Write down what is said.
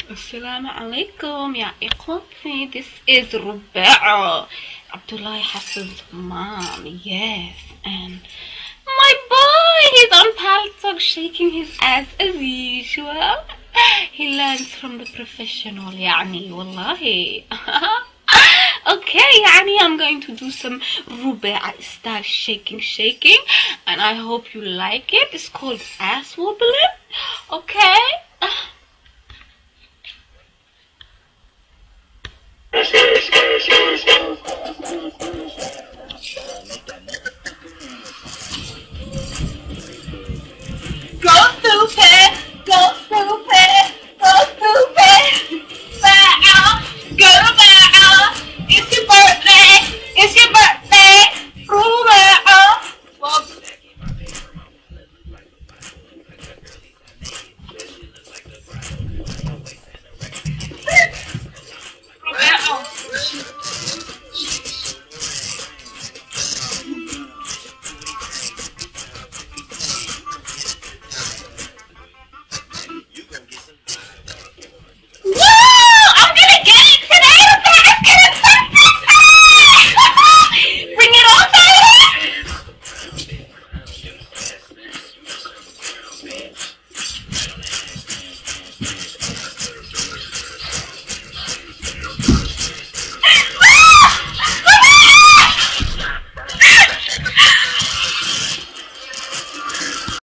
Assalamu alaikum, ya ikhwati. This is Lrabaa, Abdullah Hassan's mom. Yes, and my boy, he's on paltok shaking his ass as usual. He learns from the professional, يعني wallahi. Okay, يعني I'm going to do some Lrabaa style shaking, and I hope you like it. It's called ass wobbling. Okay.